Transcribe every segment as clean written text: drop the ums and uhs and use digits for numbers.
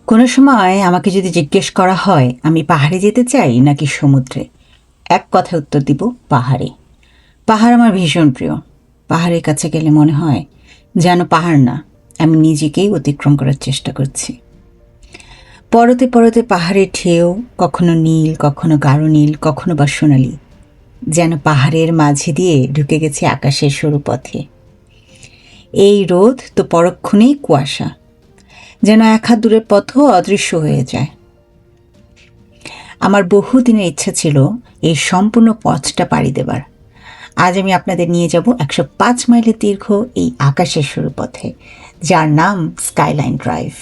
কোনো সময় আমাকে যদি জিজ্ঞেস করা হয় আমি পাহাড়ে যেতে চাই নাকি সমুদ্রে, এক কথায় উত্তর দিব পাহাড়ে। পাহাড় আমার ভীষণ প্রিয়। পাহাড়ের কাছে গেলে মনে হয় যেন পাহাড় না, আমি নিজেকেই অতিক্রম করার চেষ্টা করছি। পরতে পরতে পাহাড়ের ঢেউ, কখনো নীল, কখনো গাঢ় নীল, কখনো বা সোনালি, যেন পাহাড়ের মাঝে দিয়ে ঢুকে গেছে আকাশের সরু পথে। এই রোদ তো পরক্ষণেই কুয়াশা, যেন এক হাত দূরের পথও অদৃশ্য হয়ে যায়। আমার বহুদিনের ইচ্ছা ছিল এই সম্পূর্ণ পথটা পাড়ি দেবার। আজ আমি আপনাদের নিয়ে যাব 105 মাইলের দীর্ঘ এই আকাশের সরু পথে, যার নাম স্কাইলাইন ড্রাইভ।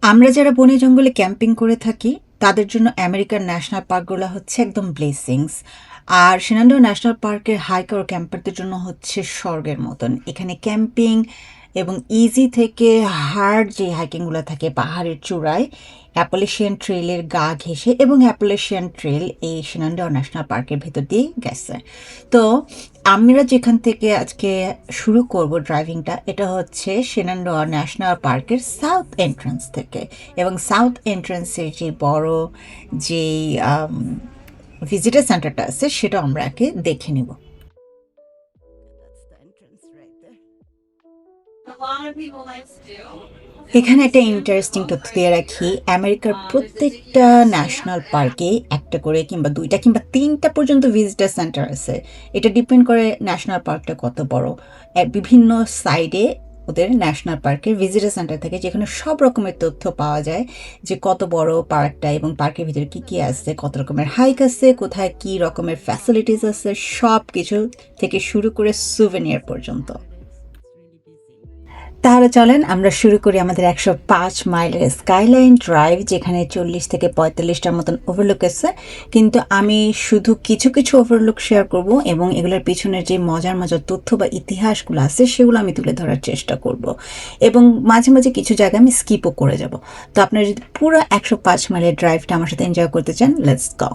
আমরা যারা বনে জঙ্গলে ক্যাম্পিং করে থাকি তাদের জন্য আমেরিকার ন্যাশনাল পার্কগুলো হচ্ছে একদম ব্লেসিংস। আর সেনান্ডো ন্যাশনাল পার্কের হাইকার ও ক্যাম্পারদের জন্য হচ্ছে স্বর্গের মতন। এখানে ক্যাম্পিং এবং ইজি থেকে হার্ড যে হাইকিংগুলো থাকে পাহাড়ের চূড়ায়, অ্যাপালেশিয়ান ট্রেলের গা ঘেঁষে, এবং অ্যাপালেশিয়ান ট্রেল এই সেনান্ডো ন্যাশনাল পার্কের ভেতর দিয়ে গেছে। তো আমরা যেখান থেকে আজকে শুরু করব ড্রাইভিংটা, এটা হচ্ছে সেনান্ডোয়া ন্যাশনাল পার্কের সাউথ এন্ট্রান্স থেকে। এবং সাউথ এন্ট্রান্সের যে বড় যেই ভিজিটার সেন্টারটা আছে সেটা আমরা আগে দেখে নিব। এখানে একটা ইন্টারেস্টিং তথ্য দিয়ে রাখি, আমেরিকার প্রত্যেকটা ন্যাশনাল পার্কে একটা করে কিংবা দুইটা কিংবা তিনটা পর্যন্ত ভিজিটার সেন্টার আছে। এটা ডিপেন্ড করে ন্যাশনাল পার্কটা কত বড়। বিভিন্ন সাইডে ওদের ন্যাশনাল পার্কের ভিজিটার সেন্টার থাকে, যেখানে সব রকমের তথ্য পাওয়া যায় যে কত বড় পার্কটা এবং পার্কের ভিতরে কী কী আছে, কত রকমের হাইক আছে, কোথায় কী রকমের ফ্যাসিলিটিস আছে, সব কিছু থেকে শুরু করে সুভেনিয়ার পর্যন্ত। তাহলে চলেন আমরা শুরু করি আমাদের 105 মাইলের স্কাইলাইন ড্রাইভ, যেখানে 40 থেকে 45টার মতন ওভারলুক আছে। কিন্তু আমি শুধু কিছু কিছু ওভারলুক শেয়ার করব এবং এগুলোর পিছনের যে মজার মজার তথ্য বা ইতিহাসগুলো আছে সেগুলো আমি তুলে ধরার চেষ্টা করব। এবং মাঝে মাঝে কিছু জায়গা আমি স্কিপও করে যাব। তো আপনারা যদি পুরো 105 মাইলের ড্রাইভটা আমার সাথে এনজয় করতে চান, লেটস গো।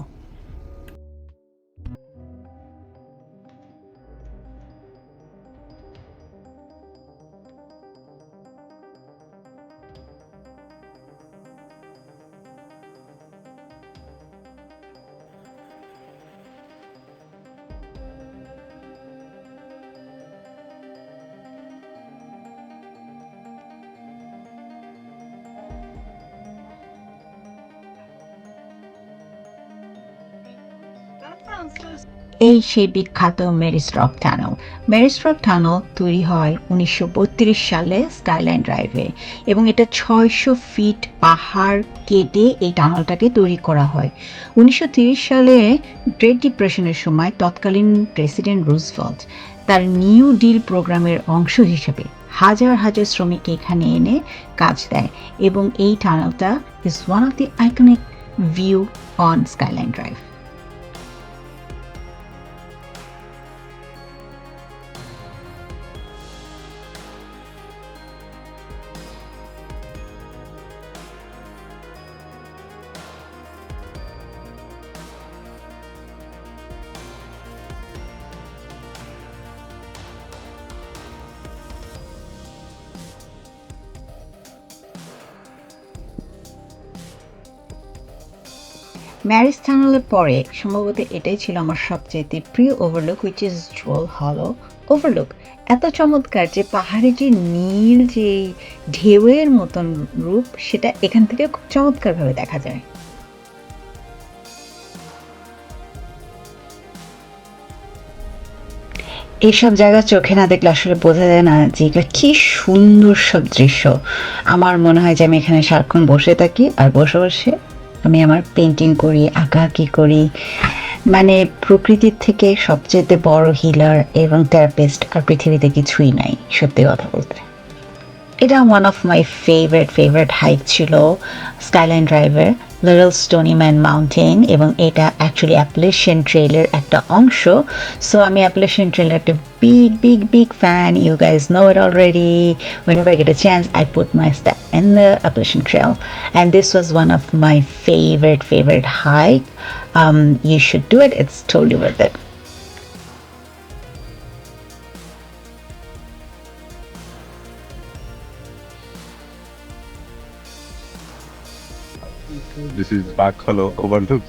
এই সেই বিখ্যাত Mary's rock tunnel. Mary's rock tunnel তৈরি হয় 1932 সালে স্কাইলাইন ড্রাইভে, এবং এটা 600 ফিট পাহাড় কেটে এই টানেলটাকে তৈরি করা হয়। 1930 সালে গ্রেট ডিপ্রেশনের সময় তৎকালীন প্রেসিডেন্ট রুজভেল্ট তার নিউ ডিল প্রোগ্রামের অংশ হিসেবে হাজার হাজার শ্রমিককে এখানে এনে কাজ দেয়, এবং এই টানেলটা is one of the iconic view on Skyline Drive. Mary's টানেলের পরে সম্ভবত এটাই ছিল আমার সবচাইতে প্রিয় overlook, which is Jewell Hollow Overlook. এত চমৎকার যে পাহাড়ে যে নীল যে ঢেউয়ের মতন রূপ, সেটা এখান থেকে খুব চমৎকারভাবে দেখা যায়। এইসব জায়গা চোখে না দেখলে আসলে বোঝা যায় না যে এগুলো কি সুন্দর সব দৃশ্য। আমার মনে হয় যে আমি এখানে সারাক্ষণ বসে থাকি, আর বসে বসে আমি আমার পেন্টিং করি, আঁকাআঁকি করি। মানে প্রকৃতির থেকে সবচেয়ে বড় হিলার এবং থেরাপিস্ট আর পৃথিবীতে কিছুই নাই, সত্যি কথা বলতে। এটা one of my favourite hike ছিল স্কাইলাইন ড্রাইভের লিটল স্টোনি ম্যান মাউন্টেন, এবং এটা অ্যাকচুয়ালি অ্যাপালেশিয়ান ট্রেলের একটা অংশ। সো আমি অ্যাপালেশিয়ান ট্রেলের একটা big fan. You guys know it already. Whenever I get a chance, I put my step in the Appalachian Trail, and this was one of my favorite hike. You should do it. It's totally worth it. This is Back Hollow Overlook.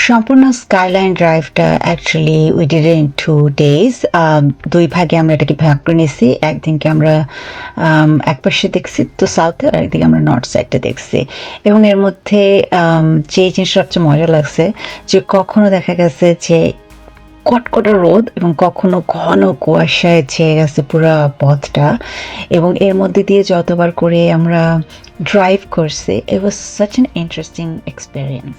সম্পূর্ণ Skyline ড্রাইভটা actually we did in 2 days। দুই ভাগে আমরা এটাকে ভাগ করে নিয়েছি। একদিনকে আমরা এক পাশে দেখছি তো সাউথে, আর একদিকে আমরা নর্থ সাইডটা দেখছি। এবং এর মধ্যে যে জিনিসটা সবচেয়ে মজা লাগছে যে কখনো দেখা গেছে যে কটকটা রোদ এবং কখনো ঘন কুয়াশায় ছেয়ে গেছে পুরো পথটা, এবং এর মধ্যে দিয়ে যতবার করে আমরা ড্রাইভ করছি, it was such an interesting experience.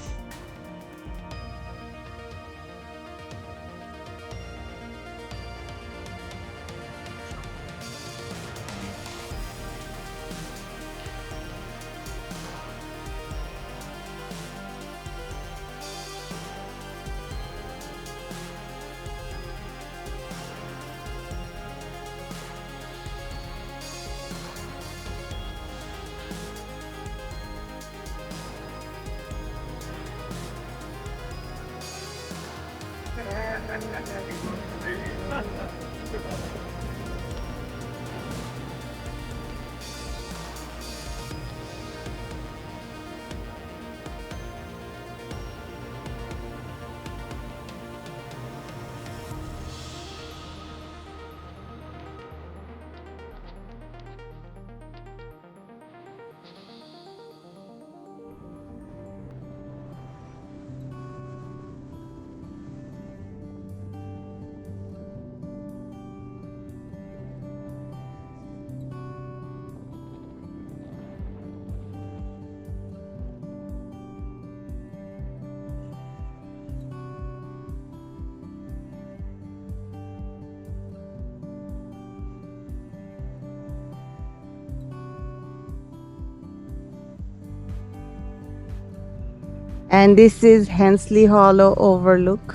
And this is Hensley Hollow Overlook,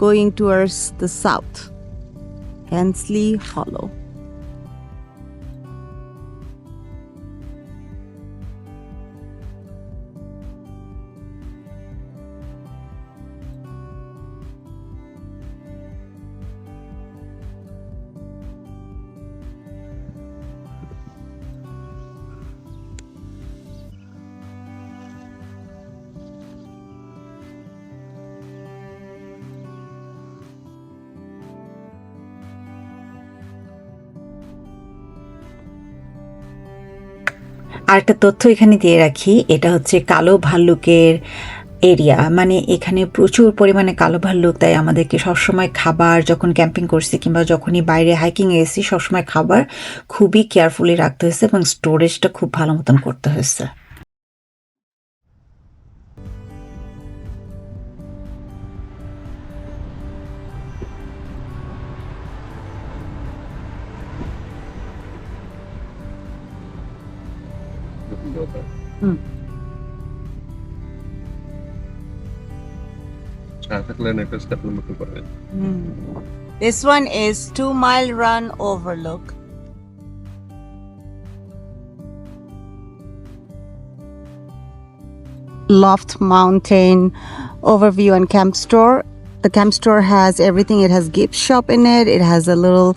going towards the south. Hensley Hollow. আর একটা তথ্য এখানে দিয়ে রাখি, এটা হচ্ছে কালো ভাল্লুকের এরিয়া, মানে এখানে প্রচুর পরিমাণে কালো ভাল্লুক, তাই আমাদেরকে সবসময় খাবার, যখন ক্যাম্পিং করছি কিংবা যখনই বাইরে হাইকিংয়ে গেছি, সবসময় খাবার খুবই কেয়ারফুলি রাখতে হয়েছে এবং স্টোরেজটা খুব ভালো মতন করতে হয়েছে। This one is 2 Mile Run Overlook. Loft Mountain Overview and Camp Store. The camp store has everything. It has gift shop in it. It has a little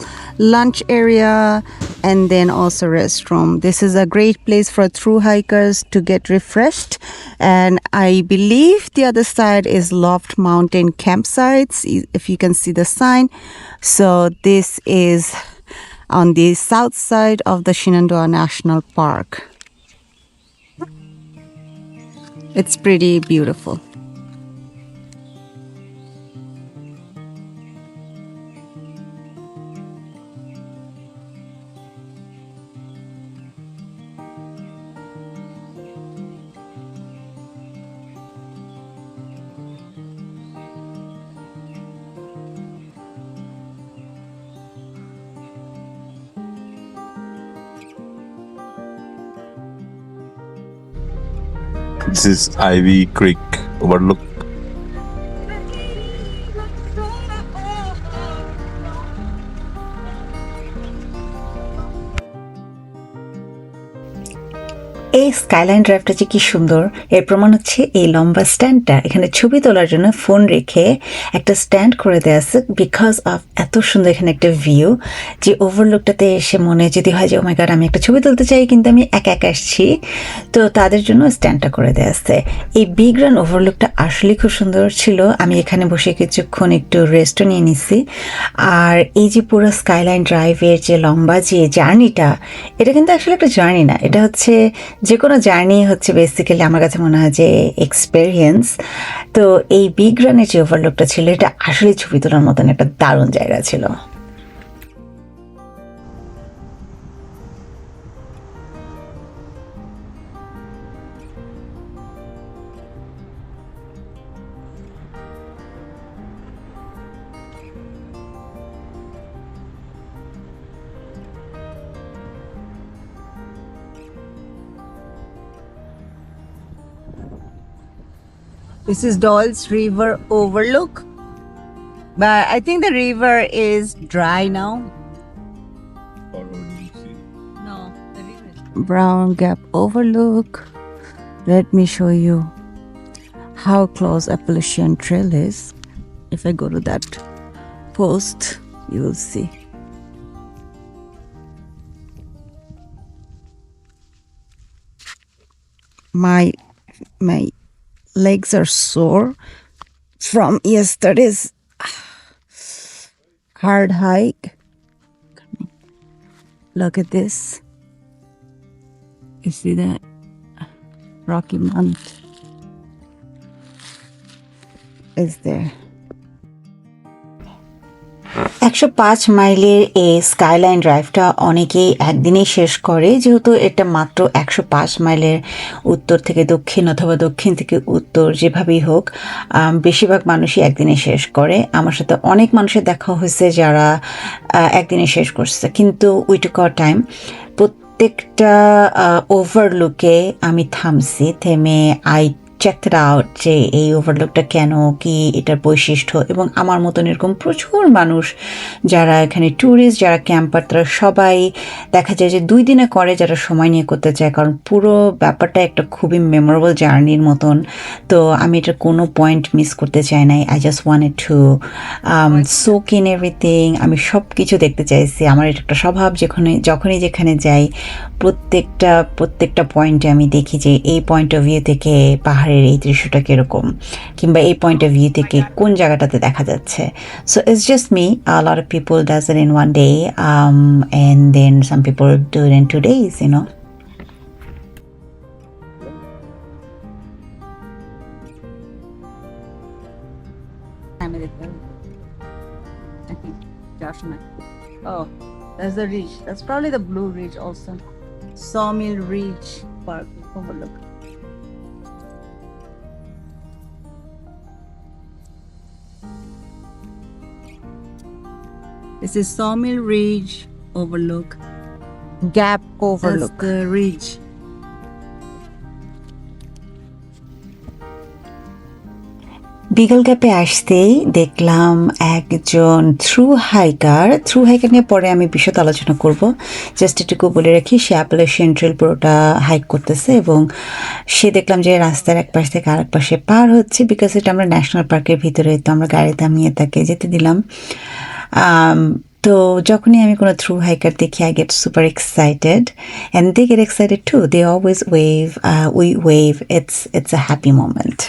lunch area and then also restroom. This is a great place for through hikers to get refreshed. And I believe the other side is Loft Mountain campsites, if you can see the sign. So this is on the south side of the Shenandoah National Park. It's pretty beautiful. This is Ivy Creek Overlook. এই skyline ড্রাইভটা যে কি সুন্দর এর প্রমাণ হচ্ছে এই লম্বা স্ট্যান্ডটা। এখানে ছবি তোলার জন্য ফোন রেখে একটা স্ট্যান্ড করে দেওয়া আছে বিকজ অফ এত সুন্দর এখানে একটা ভিউ, যে ওভারলুকটাতে এসে মনে যদি হয় যে ও মাই গড আমি একটা ছবি তুলতে চাই কিন্তু আমি একা একা আসছি, তো তাদের জন্য স্ট্যান্ডটা করে দেওয়া আছে। এই বিগ রান ওভারলুকটা আসলে খুব সুন্দর ছিল। আমি এখানে বসে কিছুক্ষণ একটু রেস্টও নিয়ে নিছি। আর এই যে পুরো স্কাইলাইন ড্রাইভের যে লম্বা যে জার্নিটা, এটা কিন্তু আসলে একটা জার্নি না, এটা হচ্ছে যে কোনো জার্নি হচ্ছে বেসিক্যালি আমার কাছে মনে হয় যে এক্সপেরিয়েন্স। তো এই বিগ রানের যে ওভারলুকটা ছিল এটা আসলে ছবি তোলার মতন একটা দারুণ জায়গা ছিল। This is Dolls River Overlook. But I think the river is dry now. No, the river is Brown Gap Overlook. Let me show you how close Appalachian Trail is. If I go to that post, you will see. My legs are sore from yesterday's hard hike. Look at this. You see that? Rocky Mountain is there. 105 মাইলের এই skyline ড্রাইভটা অনেকেই একদিনেই শেষ করে, যেহেতু এটা মাত্র 105 মাইলের উত্তর থেকে দক্ষিণ অথবা দক্ষিণ থেকে উত্তর যেভাবেই হোক বেশিরভাগ মানুষই একদিনে শেষ করে। আমার সাথে অনেক মানুষের দেখা হয়েছে যারা একদিনে শেষ করছে, কিন্তু উই টুক আওয়ার টাইম। প্রত্যেকটা ওভারলুকে আমি থামছি, থেমে আই চেক ইট আউট যে এই ওভারলুকটা কেন, কি এটার বৈশিষ্ট্য। এবং আমার মতন এরকম প্রচুর মানুষ যারা এখানে ট্যুরিস্ট, যারা ক্যাম্পার, তারা সবাই দেখা যায় যে 2 দিনে করে, যারা সময় নিয়ে করতে চায়, কারণ পুরো ব্যাপারটা একটা খুবই মেমোরেবল জার্নির মতন। তো আমি এটার কোনো পয়েন্ট মিস করতে চাই নাই। I just wanted to soak in everything. আমি সব কিছু দেখতে চাইছি। আমার এটা একটা স্বভাব, যখনই যেখানে যাই প্রত্যেকটা পয়েন্টে আমি দেখি যে এই পয়েন্ট অফ ভিউ থেকে পাহাড়ের এই দৃশ্যটা কীরকম, কিংবা এই পয়েন্ট অফ ভিউ থেকে কোন জায়গাটাতে দেখা যাচ্ছে। So it's just me, a lot of people does it in one day, and then some people do it in 2 days, you know. I think Josh and I. Oh, that's the ridge. That's probably the Blue Ridge also. Sawmill Ridge Park Overlook. This is Sawmill Ridge Overlook. Gap Overlook. That's the ridge. Beagle গ্যাপে আসতেই দেখলাম একজন through hiker নিয়ে পরে আমি বিশদ আলোচনা করব। জাস্ট এটুকু বলে রাখি, সে অ্যাপালেশিয়ান ট্রেল পুরোটা হাইক করতেছে এবং সে দেখলাম যে রাস্তার এক পাশ থেকে আরেক পাশে পার হচ্ছে, বিকজ এটা আমরা ন্যাশনাল পার্কের ভিতরে, তো আমরা গাড়ি থামিয়ে তাকে যেতে দিলাম। তো যখনই আমি কোনো থ্রু হাইকার দেখি, I get super excited, and they get excited too, they always wave, we wave, it's a happy moment.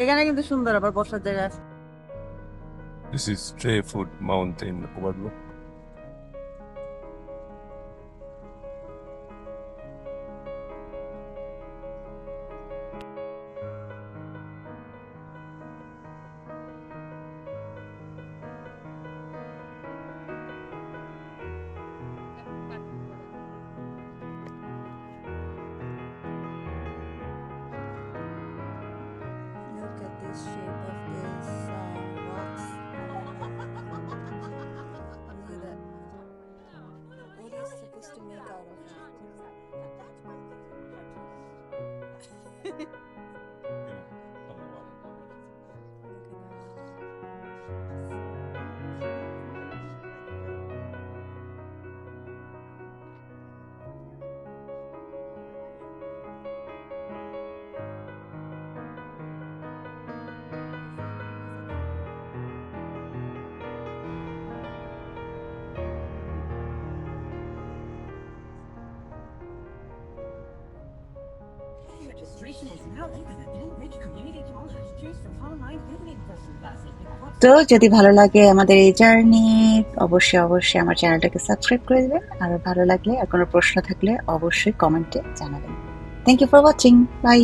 এখানে কিন্তু সুন্দর আবার বসার জায়গা আছে। This is Stray-Foot Mountain Overlook. Look at this shape of this rocks. Registration is now open at Greenwich Community College. Choose from online visiting person classes with তো যদি ভালো লাগে আমাদের এই জার্নি, অবশ্যই অবশ্যই আমার চ্যানেলটাকে সাবস্ক্রাইব করে দেবেন। আর ভালো লাগলে আর কোনো প্রশ্ন থাকলে অবশ্যই কমেন্টে জানাবেন। Thank you for watching. By.